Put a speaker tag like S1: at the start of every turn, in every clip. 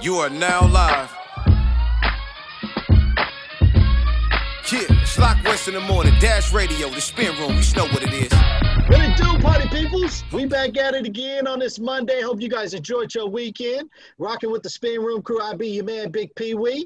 S1: You are now live. Yeah, Schlock West in the morning, Dash Radio, the spin room, you know what it is.
S2: What it do, party peoples? We back at it again on this Monday. Hope you guys enjoyed your weekend. Rocking with the spin room crew. I be your man, Bigg Pwee.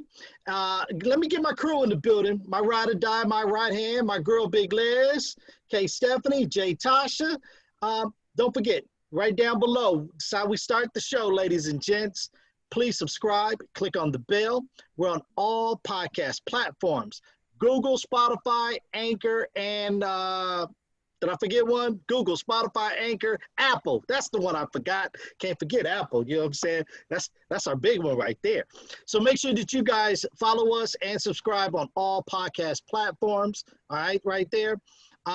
S2: Let me get my crew in the building. My ride or die, my right hand, my girl, Big Liz, K. Stephanie, J. Tasha. Don't forget, right down below, that's how we start the show, ladies and gents. Please subscribe, click on the bell. We're on all podcast platforms. Google, Spotify, Anchor, and did I forget one? Google, Spotify, Anchor, Apple. That's the one I forgot. Can't forget Apple. You know what I'm saying? That's our big one right there. So make sure that you guys follow us and subscribe on all podcast platforms. All right there.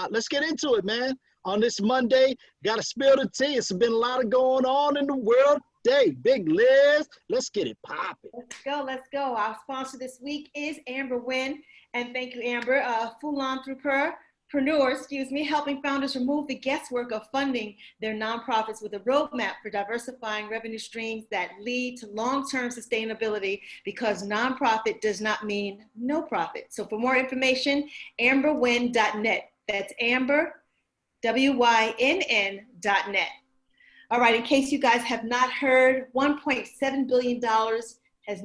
S2: Let's get into it, man. On this Monday, got to spill the tea. It's been a lot of going on in the world today. Big Liz, let's get it popping.
S3: Let's go. Our sponsor this week is Amber Wynn. And thank you, Amber. Philanthropreneurs, helping founders remove the guesswork of funding their nonprofits with a roadmap for diversifying revenue streams that lead to long-term sustainability, because nonprofit does not mean no profit. So for more information, amberwynn.net. That's Amber, WYNN.net. All right, in case you guys have not heard, $1.7 billion has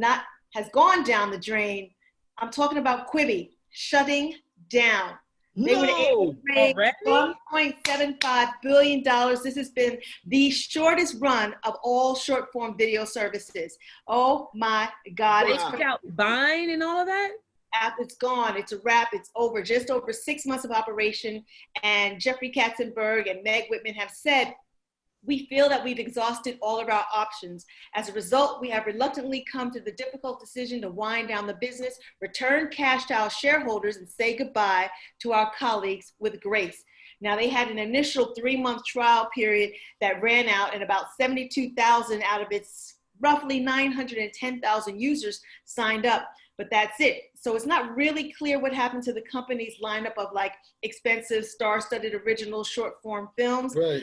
S3: gone down the drain. I'm talking about Quibi shutting down. They would raise $1.75 billion. This has been the shortest run of all short-form video services. Oh my God.
S4: They took out Vine and all of that?
S3: It's gone. It's a wrap. It's over. Just over 6 months of operation. And Jeffrey Katzenberg and Meg Whitman have said, we feel that we've exhausted all of our options. As a result, we have reluctantly come to the difficult decision to wind down the business, return cash to our shareholders, and say goodbye to our colleagues with grace. Now, they had an initial 3-month trial period that ran out, and about 72,000 out of its roughly 910,000 users signed up. But that's it. So it's not really clear what happened to the company's lineup of like expensive star-studded original short-form films.
S2: Right.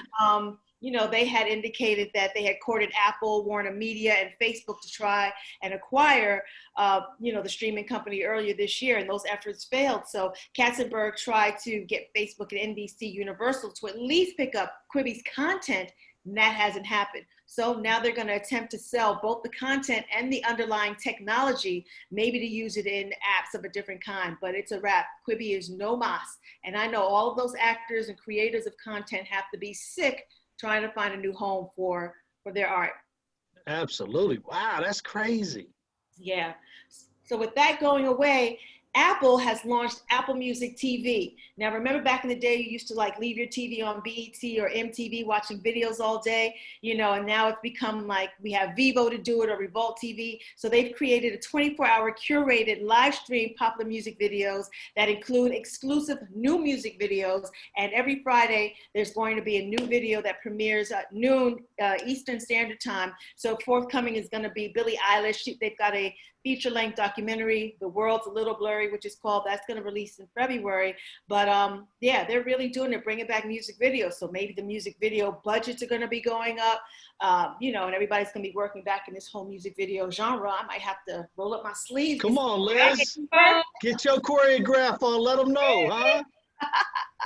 S3: They had indicated that they had courted Apple, Warner Media, and Facebook to try and acquire, the streaming company earlier this year, and those efforts failed. So Katzenberg tried to get Facebook and NBC Universal to at least pick up Quibi's content, and that hasn't happened. So now they're going to attempt to sell both the content and the underlying technology, maybe to use it in apps of a different kind, but it's a wrap. Quibi is no mas. And I know all of those actors and creators of content have to be sick trying to find a new home for their art.
S2: Absolutely. Wow, that's crazy.
S3: Yeah. So with that going away, Apple has launched Apple Music TV. Now, remember back in the day, you used to like leave your TV on BET or MTV watching videos all day, and now it's become like we have Vivo to do it, or Revolt TV. So they've created a 24-hour curated live stream popular music videos that include exclusive new music videos. And every Friday, there's going to be a new video that premieres at noon Eastern Standard Time. So forthcoming is going to be Billie Eilish. They've got a feature-length documentary, The World's a Little Blurry, which is called, that's going to release in February. But they're really doing it, bringing back music videos. So maybe the music video budgets are going to be going up, and everybody's going to be working back in this whole music video genre. I might have to roll up my sleeves.
S2: Come on, Liz. Get your choreograph on. Let them know, huh?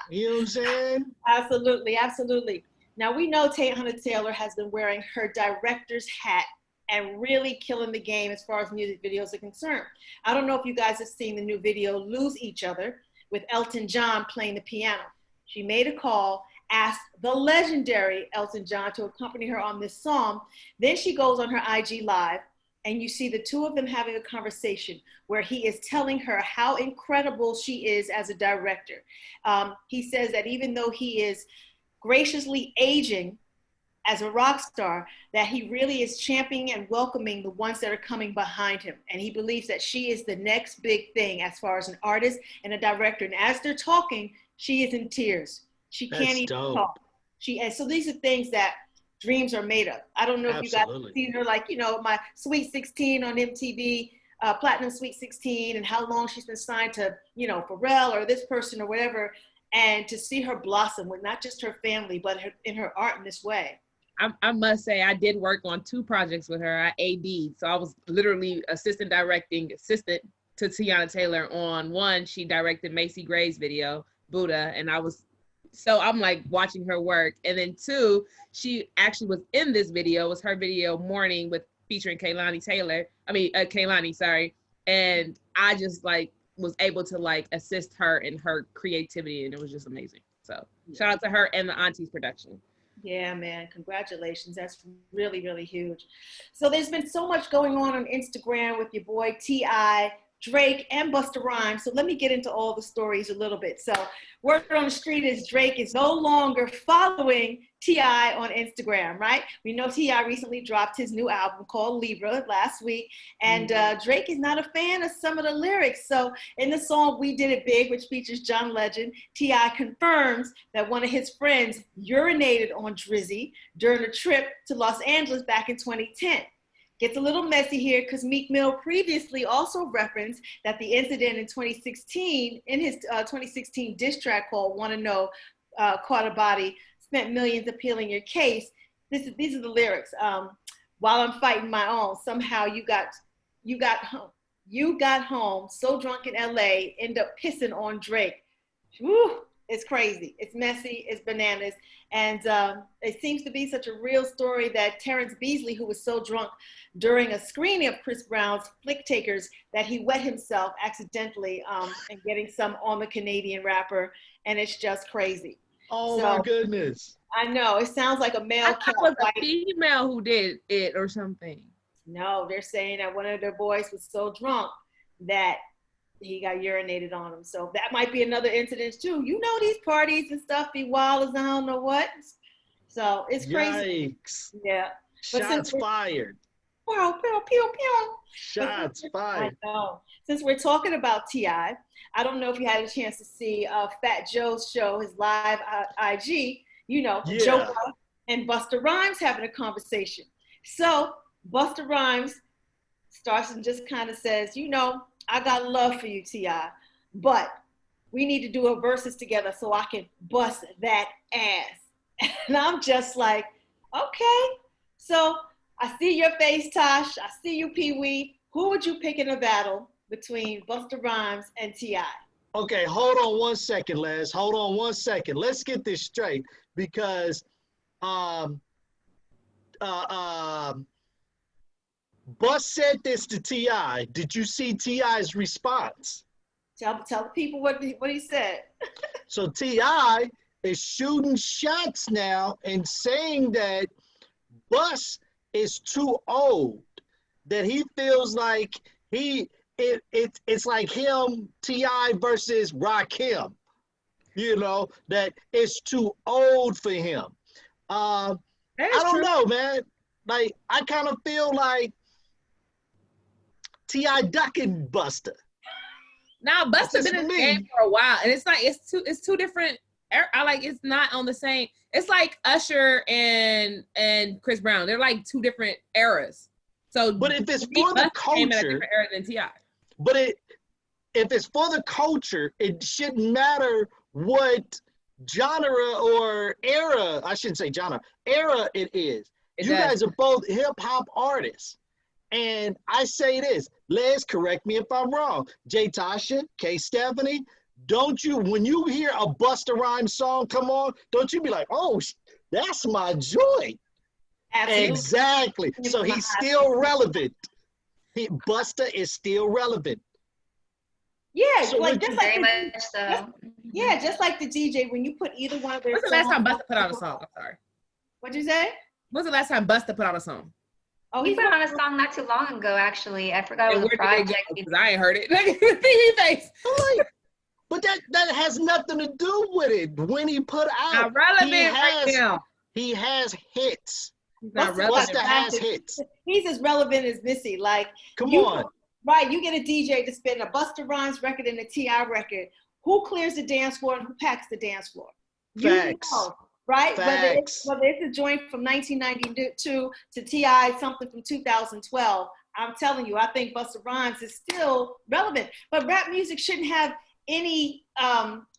S2: You know what I'm saying?
S3: Absolutely, absolutely. Now, we know Teyana Taylor has been wearing her director's hat and really killing the game as far as music videos are concerned. I don't know if you guys have seen the new video, Lose Each Other, with Elton John playing the piano. She made a call, asked the legendary Elton John to accompany her on this song. Then she goes on her IG Live, and you see the two of them having a conversation where he is telling her how incredible she is as a director. He says that even though he is graciously aging as a rock star, that he really is championing and welcoming the ones that are coming behind him. And he believes that she is the next big thing as far as an artist and a director. And as they're talking, she is in tears. She can't even talk. So these are things that dreams are made of. I don't know if you guys have seen her, like, my Sweet 16 on MTV, Platinum Sweet 16, and how long she's been signed to, Pharrell or this person or whatever. And to see her blossom with not just her family, but in her art in this way.
S4: I must say I did work on 2 projects with her. I AD'd, so I was literally assistant to Teyana Taylor on one. She directed Macy Gray's video, Buddha, and I'm like watching her work. And then 2, she actually was in this video. It was her video Morning featuring Kaylani, sorry. And I just like was able to like assist her in her creativity, and it was just amazing. So shout out to her and the Aunties production.
S3: Yeah, man, congratulations. That's really, really huge. So there's been so much going on Instagram with your boy T.I., Drake, and Busta Rhymes. So let me get into all the stories a little bit. So word on the street is Drake is no longer following T.I. on Instagram, right? We know T.I. recently dropped his new album called Libra last week, and Drake is not a fan of some of the lyrics. So in the song We Did It Big, which features John Legend, T.I. confirms that one of his friends urinated on Drizzy during a trip to Los Angeles back in 2010. Gets a little messy here because Meek Mill previously also referenced that the incident in 2016, in his 2016 diss track called Wanna Know, Caught a Body, spent millions appealing your case. These are the lyrics. While I'm fighting my own, somehow you got home, so drunk in LA, end up pissing on Drake. Woo, it's crazy. It's messy. It's bananas. And it seems to be such a real story that Terrence Beasley, who was so drunk during a screening of Chris Brown's Flick Takers, that he wet himself accidentally and getting some on the Canadian rapper. And it's just crazy.
S2: Oh, so, my goodness.
S3: I know. It sounds like a male cat.
S4: It was a female who did it or something.
S3: No, they're saying that one of their boys was so drunk that he got urinated on him. So that might be another incident too. You know, these parties and stuff be wild as I don't know what. So it's crazy.
S2: Yikes.
S3: Yeah.
S2: Shots fired.
S3: Wow, pew, pew, pew.
S2: Shots fired.
S3: I know. Since we're talking about T.I., I don't know if you had a chance to see Fat Joe's show, his live IG, you know, Joker and Busta Rhymes having a conversation. So Busta Rhymes starts and just kind of says, you know, I got love for you, T.I., but we need to do a verses together so I can bust that ass. And I'm just like, okay. So I see your face, Tosh. I see you, Pee Wee. Who would you pick in a battle between Busta Rhymes and T.I.?
S2: Okay, hold on one second, Les. Hold on one second. Let's get this straight because Bus said this to T.I. Did you see T.I.'s response?
S3: Tell the people what he said.
S2: So T.I. is shooting shots now and saying that Bus is too old, that he feels like it's like him, T.I. versus Rakim, you know, that it's too old for him. I don't know, man. Like, I kind of feel like T.I. ducking Busta.
S4: Now Busta been in the game for a while, and it's like it's two different. It's not on the same. It's like Usher and Chris Brown. They're like 2 different eras. So,
S2: but if it's for the culture,
S4: a different era than T.I.
S2: But if it's for the culture, it shouldn't matter what genre or era. I shouldn't say genre. Era it is. You guys are both hip hop artists. And I say this, Les, correct me if I'm wrong. J. Tasha, K. Stephanie, don't you, when you hear a Busta Rhymes song come on, don't you be like, oh, that's my joint. Absolutely. Exactly. So he's still relevant. Busta is still relevant.
S3: Yeah,
S2: so
S3: like just like
S5: very much so.
S3: Yeah, just like the DJ, when you put either one of their
S4: When's the last time Busta put out a song? I'm sorry.
S3: What'd you say?
S4: When's the last time Busta put out a song?
S5: Oh, he put on a song not too long ago, actually. I forgot what the project.
S4: Because I ain't heard it. face.
S2: But that has nothing to do with it. When he put out,
S4: not relevant right now.
S2: He has hits.
S4: He's not relevant.
S2: Busta has hits.
S3: He's as relevant as Missy. Like,
S2: come on.
S3: Right, you get a DJ to spin a Busta Rhymes record and a T.I. record. Who clears the dance floor and who packs the dance floor?
S2: Facts.
S3: You know, right?
S2: Facts.
S3: Whether it's a joint from 1992 to T.I. something from 2012, I'm telling you, I think Busta Rhymes is still relevant. But rap music shouldn't have any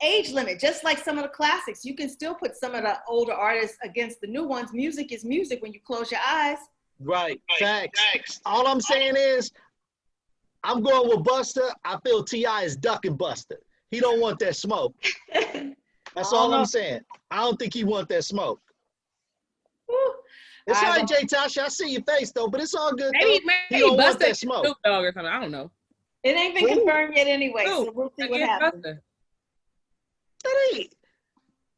S3: age limit, just like some of the classics. You can still put some of the older artists against the new ones. Music is music when you close your eyes.
S2: Right. Facts. All I'm saying is, I'm going with Busta. I feel T.I. is ducking Busta. He don't want that smoke. That's all I'm saying. I don't think he want that smoke.
S3: Woo.
S2: It's all right, Jay Tasha. I see your face though, but it's all good.
S4: Maybe
S2: he don't want
S4: Busta
S2: that smoke.
S4: Snoop Dogg or something. I don't know.
S3: It ain't been confirmed yet anyway, so we'll see what happens.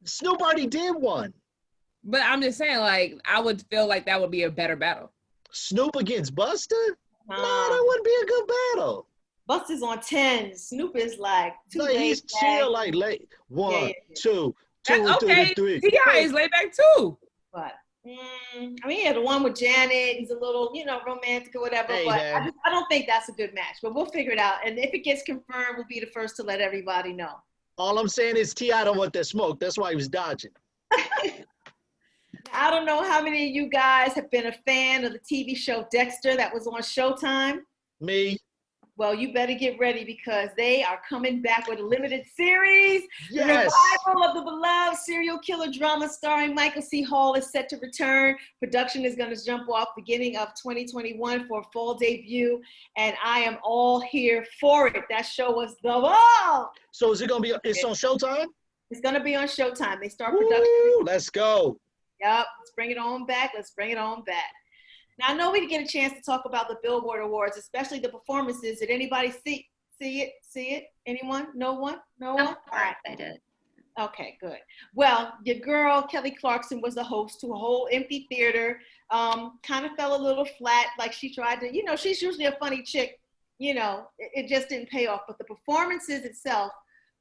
S2: Snoop already did one.
S4: But I'm just saying, like, I would feel like that would be a better battle.
S2: Snoop against Busta? No, that wouldn't be a good battle.
S3: Busta's on 10. Snoop is like
S2: he's chill, like late. One, two,
S4: okay.
S2: three.
S4: T.I. is laid back too.
S3: But I mean, the one with Janet, he's a little, romantic or whatever. But I don't think that's a good match. But we'll figure it out. And if it gets confirmed, we'll be the first to let everybody know.
S2: All I'm saying is T.I. don't want that smoke. That's why he was dodging.
S3: I don't know how many of you guys have been a fan of the TV show Dexter that was on Showtime.
S2: Me.
S3: Well, you better get ready because they are coming back with a limited series.
S2: Yes.
S3: The revival of the beloved serial killer drama starring Michael C. Hall is set to return. Production is going to jump off beginning of 2021 for a fall debut, and I am all here for it. That show was the ball.
S2: So is it going to be, it's on Showtime?
S3: It's going to be on Showtime. They start production.
S2: Woo, let's go.
S3: Yep, let's bring it on back. Let's bring it on back. Now, I know we didn't get a chance to talk about the Billboard Awards, especially the performances. Did anybody see it? Anyone? No one? No one?
S5: All right, I did.
S3: Okay, good. Well, your girl, Kelly Clarkson, was the host to a whole empty theater. Kind of fell a little flat, like she tried to, she's usually a funny chick. It just didn't pay off. But the performances itself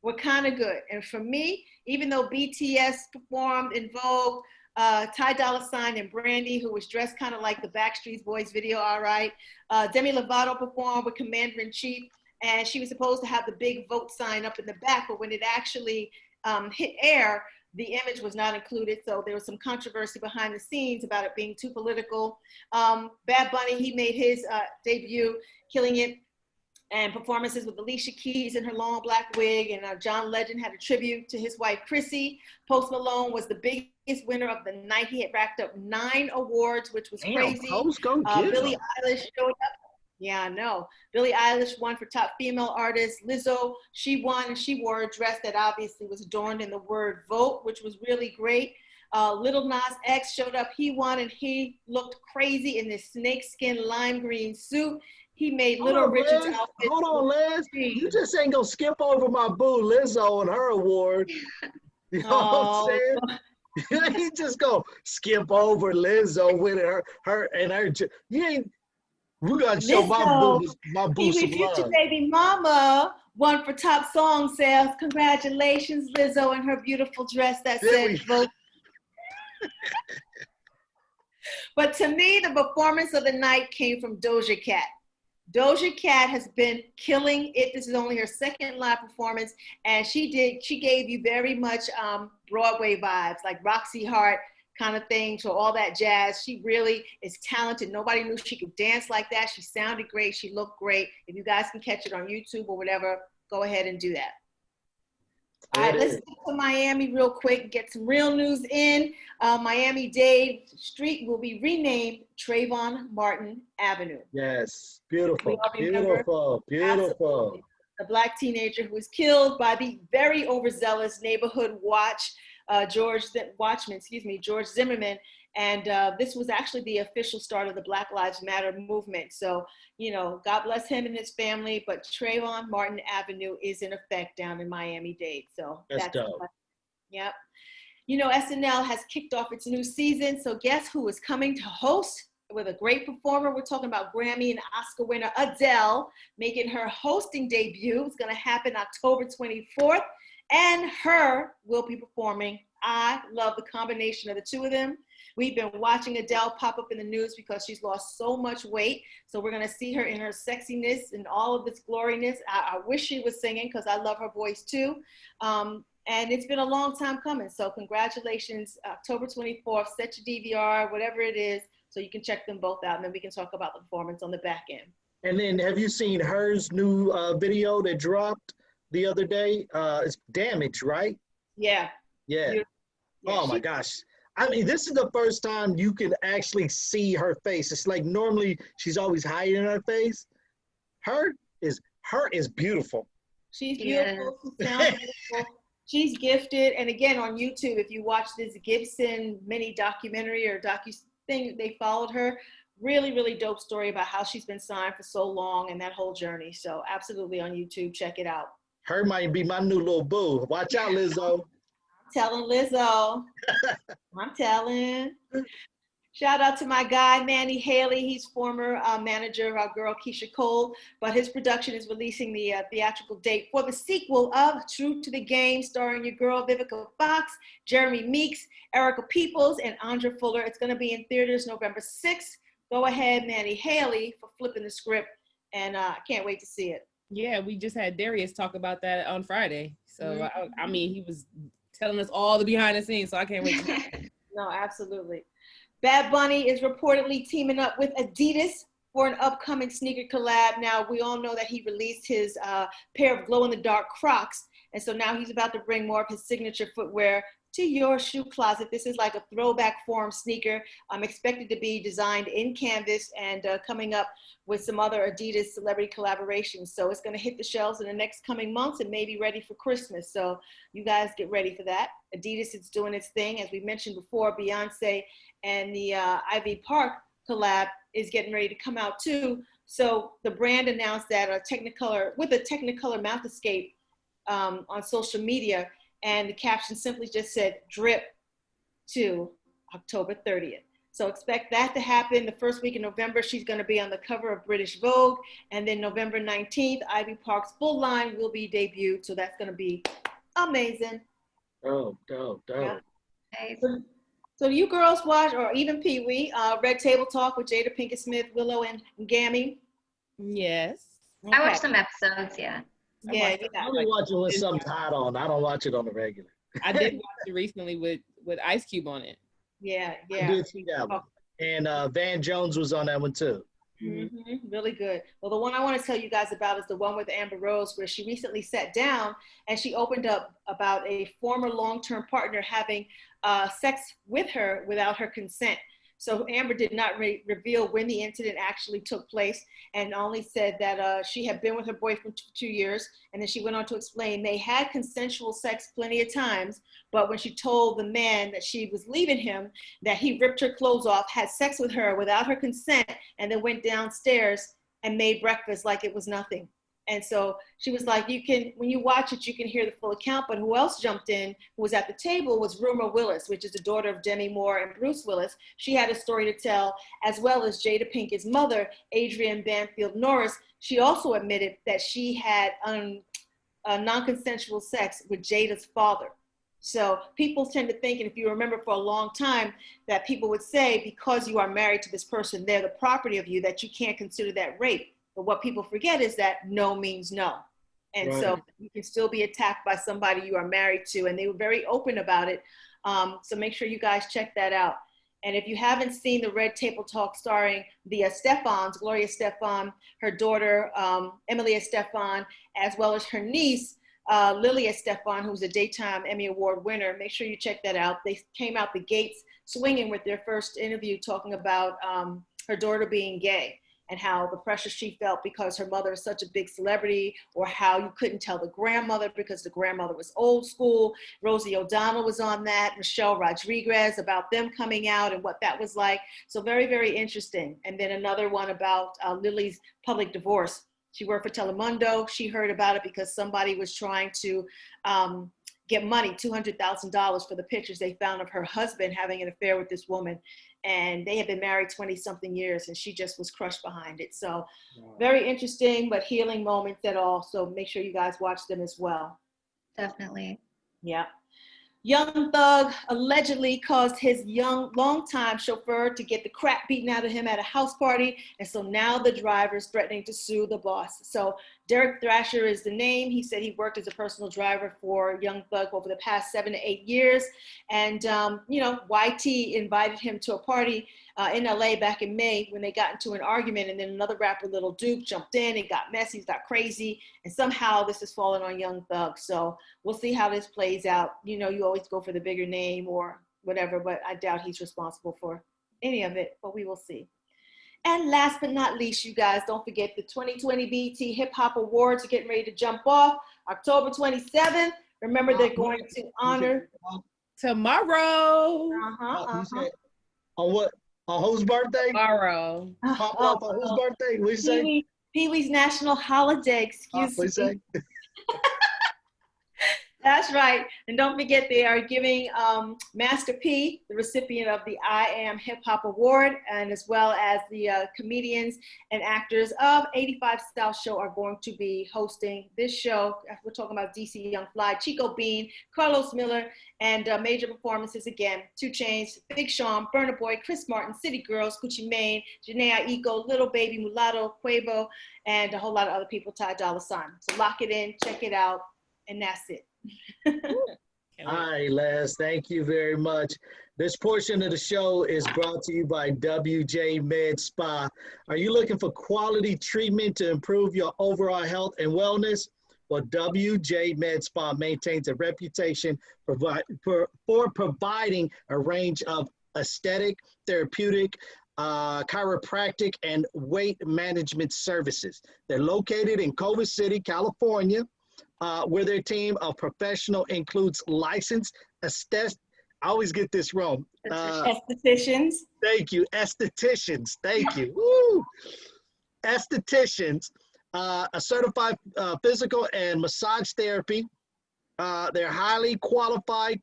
S3: were kind of good. And for me, even though BTS performed in Vogue, Ty Dolla $ign and Brandy, who was dressed kind of like the Backstreet Boys video, all right. Demi Lovato performed with Commander-in-Chief, and she was supposed to have the big vote sign up in the back, but when it actually hit air, the image was not included, so there was some controversy behind the scenes about it being too political. Bad Bunny, he made his debut, killing it, and performances with Alicia Keys in her long black wig, and John Legend had a tribute to his wife, Chrissy. Post Malone was the biggest winner of the night. He had racked up 9 awards, which was crazy. Billie Eilish showed up. Yeah, I know. Billie Eilish won for top female artist. Lizzo, she won, and she wore a dress that obviously was adorned in the word vote, which was really great. Lil Nas X showed up. He won, and he looked crazy in this snakeskin lime green suit. He made Little Richard's outfit.
S2: Hold on, Liz. You just ain't gonna skip over my boo Lizzo and her award. You know what I'm saying? He just gonna skip over Lizzo with her. You ain't. We gotta show my boo some love.
S3: Future baby mama won for top song sales. Congratulations, Lizzo, and her beautiful dress that said vote. But to me, the performance of the night came from Dozier Cat. Dozier Cat has been killing it. This is only her second live performance, and she gave you very much Broadway vibes, like Roxy Hart kind of thing, so all that jazz. She really is talented. Nobody knew she could dance like that. She sounded great. She looked great. If you guys can catch it on YouTube or whatever, go ahead and do that. All right, let's get to Miami real quick, get some real news in. Miami-Dade Street will be renamed Trayvon Martin Avenue.
S2: Yes, beautiful, beautiful.
S3: The Black teenager who was killed by the very overzealous neighborhood George Zimmerman. And this was actually the official start of the Black Lives Matter movement. So, God bless him and his family, but Trayvon Martin Avenue is in effect down in Miami-Dade. So
S2: that's dope.
S3: Yep. SNL has kicked off its new season. So guess who is coming to host with a great performer? We're talking about Grammy and Oscar winner Adele making her hosting debut. It's going to happen October 24th. And her will be performing. I love the combination of the two of them. We've been watching Adele pop up in the news because she's lost so much weight. So we're going to see her in her sexiness and all of its gloriness. I wish she was singing because I love her voice too. And it's been a long time coming. So congratulations, October 24th, set your DVR, whatever it is, so you can check them both out. And then we can talk about the performance on the back end.
S2: And then have you seen hers new video that dropped the other day. It's Damage, right?
S3: Yeah.
S2: Yeah.
S3: Yeah,
S2: Oh my gosh. I mean, this is the first time you can actually see her face. It's like normally she's always hiding her face. Her is beautiful.
S3: She's
S5: Yes.
S3: beautiful. She sounds beautiful. She's gifted. And again, on YouTube, if you watch this Gibson mini documentary or docu thing, they followed her. Really, really dope story about how she's been signed for so long and that whole journey. So absolutely on YouTube, check it out.
S2: Her might be my new little boo. Watch out, Lizzo.
S3: I'm telling Lizzo. I'm telling. Shout out to my guy, Manny Haley. He's former manager of our girl, Keisha Cole. But his production is releasing the theatrical date for the sequel of True to the Game, starring your girl, Vivica Fox, Jeremy Meeks, Erica Peoples, and Andra Fuller. It's going to be in theaters November 6th. Go ahead, Manny Haley, for flipping the script. And I can't wait to see it.
S4: Yeah, we just had Darius talk about that on Friday. So, I mean, he was telling us all the behind the scenes, so I can't wait to
S3: No, absolutely. Bad Bunny is reportedly teaming up with Adidas for an upcoming sneaker collab. Now, we all know that he released his pair of glow-in-the-dark Crocs, and so now he's about to bring more of his signature footwear to your shoe closet. This is like a throwback form sneaker. Expected to be designed in canvas and coming up with some other Adidas celebrity collaborations. So it's going to hit the shelves in the next coming months and maybe ready for Christmas. So you guys get ready for that. Adidas is doing its thing. As we mentioned before, Beyonce and the Ivy Park collab is getting ready to come out too. So the brand announced that with a Technicolor mouth escape on social media, and the caption simply just said, drip to October 30th. So expect that to happen the first week in November. She's going to be on the cover of British Vogue. And then November 19th, Ivy Park's full line will be debuted. So that's going to be amazing.
S2: Dope.
S3: Yeah. So do you girls watch, or even Pee Wee, Red Table Talk with Jada Pinkett Smith, Willow, and Gammy?
S4: Yes.
S3: Okay.
S5: I watched some episodes, yeah.
S3: Yeah.
S2: I only watch it when something's hot on. I don't watch it on the regular.
S4: I did watch it recently with Ice Cube on it.
S3: Yeah.
S2: I did see that one. And Van Jones was on that one too.
S3: Mm-hmm. Really good. Well, the one I want to tell you guys about is the one with Amber Rose, where she recently sat down and she opened up about a former long-term partner having sex with her without her consent. So Amber did not reveal when the incident actually took place, and only said that she had been with her boyfriend for 2 years. And then she went on to explain they had consensual sex plenty of times, but when she told the man that she was leaving him, that he ripped her clothes off, had sex with her without her consent, and then went downstairs and made breakfast like it was nothing. And so she was like, when you watch it, you can hear the full account. But who else jumped in, who was at the table, was Rumor Willis, which is the daughter of Demi Moore and Bruce Willis. She had a story to tell, as well as Jada Pinkett's mother, Adrienne Banfield Norris. She also admitted that she had non-consensual sex with Jada's father. So people tend to think, and if you remember for a long time, that people would say, because you are married to this person, they're the property of you, that you can't consider that rape. But what people forget is that no means no. And so you can still be attacked by somebody you are married to. And they were very open about it. So make sure you guys check that out. And if you haven't seen the Red Table Talk starring the Estefans, Gloria Estefan, her daughter, Emily Estefan, as well as her niece, Lily Estefan, who's a Daytime Emmy Award winner, make sure you check that out. They came out the gates swinging with their first interview, talking about her daughter being gay, and how the pressure she felt because her mother is such a big celebrity, or how you couldn't tell the grandmother because the grandmother was old school. Rosie O'Donnell was on that, Michelle Rodriguez, about them coming out and what that was like. So very, very interesting. And then another one about Lily's public divorce. She worked for Telemundo. She heard about it because somebody was trying to get money, $200,000 for the pictures they found of her husband having an affair with this woman. And they had been married 20 something years, and she just was crushed behind it. So very interesting, but healing moments at all. So make sure you guys watch them as well.
S5: Definitely.
S3: Yeah. Young Thug allegedly caused his longtime chauffeur to get the crap beaten out of him at a house party. And so now the driver's threatening to sue the boss. So Derek Thrasher is the name. He said he worked as a personal driver for Young Thug over the past 7 to 8 years. And, YT invited him to a party in LA back in May when they got into an argument, and then another rapper, Lil Duke, jumped in and got messy, got crazy, and somehow this has fallen on Young Thug. So we'll see how this plays out. You know, you always go for the bigger name or whatever, but I doubt he's responsible for any of it, but we will see. And last but not least, you guys, don't forget the 2020 BET Hip Hop Awards are getting ready to jump off October 27th. Remember, they're going to honor
S4: tomorrow.
S2: On what? On whose birthday?
S4: Tomorrow.
S2: Pop off on whose birthday? What you say?
S3: Pee-wee's national holiday, excuse me.
S2: What you say?
S3: That's right. And don't forget, they are giving Master P, the recipient of the I Am Hip Hop Award, and as well as the comedians and actors of 85 South Show are going to be hosting this show. We're talking about DC Young Fly, Chico Bean, Carlos Miller, and major performances again: 2 Chainz, Big Sean, Burna Boy, Chris Martin, City Girls, Gucci Mane, Janae Aiko, Little Baby, Mulatto, Quavo, and a whole lot of other people, Ty Dolla $ign. So lock it in, check it out, and that's it.
S2: All right, Les, thank you very much. This portion of the show is brought to you by WJ Med Spa. Are you looking for quality treatment to improve your overall health and wellness? Well, WJ Med Spa maintains a reputation for providing a range of aesthetic, therapeutic, chiropractic, and weight management services. They're located in Culver City, California, where their team of professional includes licensed I always get this wrong.
S3: Estheticians.
S2: Thank you. Estheticians. Thank you. Woo! Estheticians, a certified physical and massage therapy. They're highly qualified.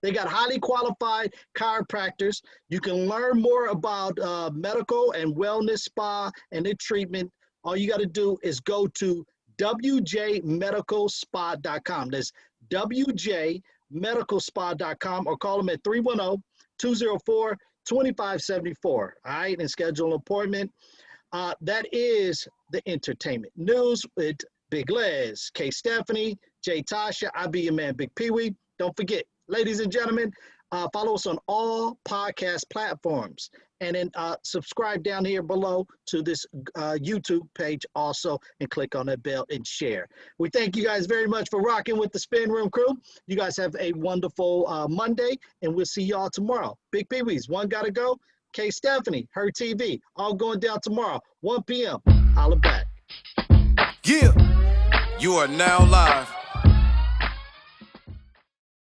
S2: They got highly qualified chiropractors. You can learn more about medical and wellness spa and their treatment. All you got to do is go to wjmedicalspa.com. That's wjmedicalspa.com, or call them at 310-204-2574. All right, and schedule an appointment. That is the entertainment news with Big Les, K. Stephanie, J. Tasha. I be your man, Big Pwee. Don't forget, ladies and gentlemen, follow us on all podcast platforms. And then subscribe down here below to this YouTube page also, and click on that bell and share. We thank you guys very much for rocking with the Spin Room crew. You guys have a wonderful Monday, and we'll see y'all tomorrow. Big Pee-wees, one gotta go. K. Stephanie, her TV, all going down tomorrow, 1 p.m. Holla back.
S1: Yeah, you are now live